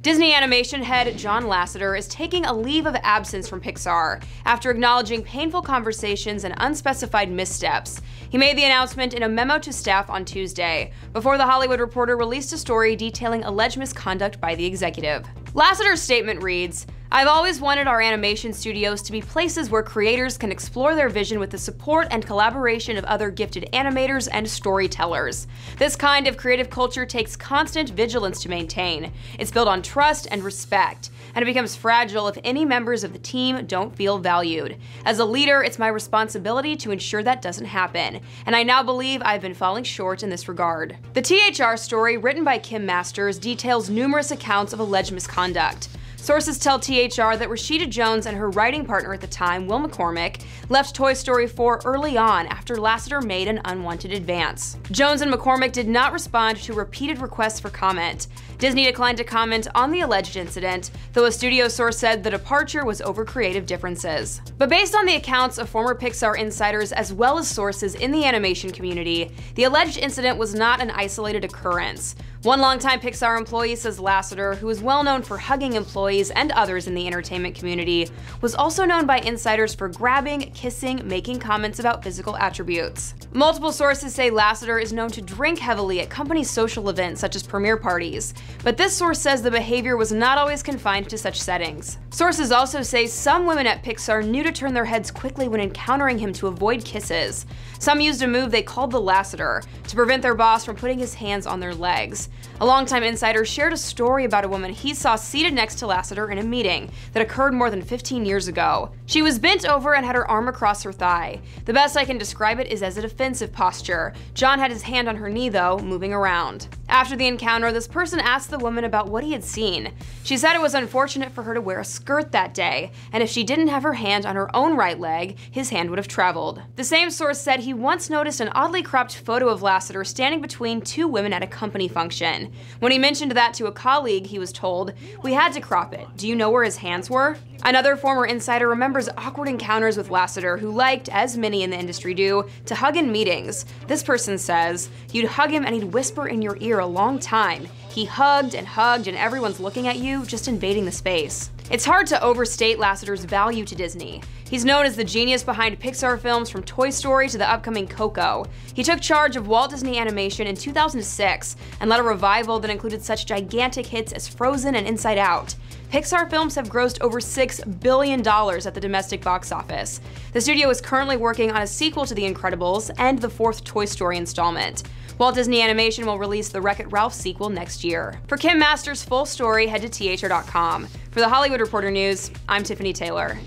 Disney animation head John Lasseter is taking a leave of absence from Pixar after acknowledging painful conversations and unspecified missteps. He made the announcement in a memo to staff on Tuesday, before The Hollywood Reporter released a story detailing alleged misconduct by the executive. Lasseter's statement reads, "I've always wanted our animation studios to be places where creators can explore their vision with the support and collaboration of other gifted animators and storytellers. This kind of creative culture takes constant vigilance to maintain. It's built on trust and respect, and it becomes fragile if any members of the team don't feel valued. As a leader, it's my responsibility to ensure that doesn't happen, and I now believe I've been falling short in this regard." The THR story, written by Kim Masters, details numerous accounts of alleged misconduct. Sources tell THR that Rashida Jones and her writing partner at the time, Will McCormick, left Toy Story 4 early on after Lasseter made an unwanted advance. Jones and McCormick did not respond to repeated requests for comment. Disney declined to comment on the alleged incident, though a studio source said the departure was over creative differences. But based on the accounts of former Pixar insiders as well as sources in the animation community, the alleged incident was not an isolated occurrence. One longtime Pixar employee says Lasseter, who is well known for hugging employees and others in the entertainment community, was also known by insiders for grabbing, kissing, making comments about physical attributes. Multiple sources say Lasseter is known to drink heavily at company social events such as premiere parties, but this source says the behavior was not always confined to such settings. Sources also say some women at Pixar knew to turn their heads quickly when encountering him to avoid kisses. Some used a move they called the Lasseter to prevent their boss from putting his hands on their legs. A longtime insider shared a story about a woman he saw seated next to Lasseter in a meeting that occurred more than 15 years ago. She was bent over and had her arm across her thigh. The best I can describe it is as a defensive posture. John had his hand on her knee though, moving around. After the encounter, this person asked the woman about what he had seen. She said it was unfortunate for her to wear a skirt that day, and if she didn't have her hand on her own right leg, his hand would have traveled. The same source said he once noticed an oddly cropped photo of Lasseter standing between two women at a company function. When he mentioned that to a colleague, he was told, "We had to crop it. Do you know where his hands were?" Another former insider remembers awkward encounters with Lasseter, who liked, as many in the industry do, to hug in meetings. This person says, "You'd hug him and he'd whisper in your ear a long time. He hugged and everyone's looking at you, just invading the space." It's hard to overstate Lasseter's value to Disney. He's known as the genius behind Pixar films from Toy Story to the upcoming Coco. He took charge of Walt Disney Animation in 2006 and led a revival that included such gigantic hits as Frozen and Inside Out. Pixar films have grossed over $6 billion at the domestic box office. The studio is currently working on a sequel to The Incredibles and the fourth Toy Story installment. Walt Disney Animation will release the Wreck-It Ralph sequel next year. For Kim Masters' full story, head to THR.com. For The Hollywood Reporter News, I'm Tiffany Taylor.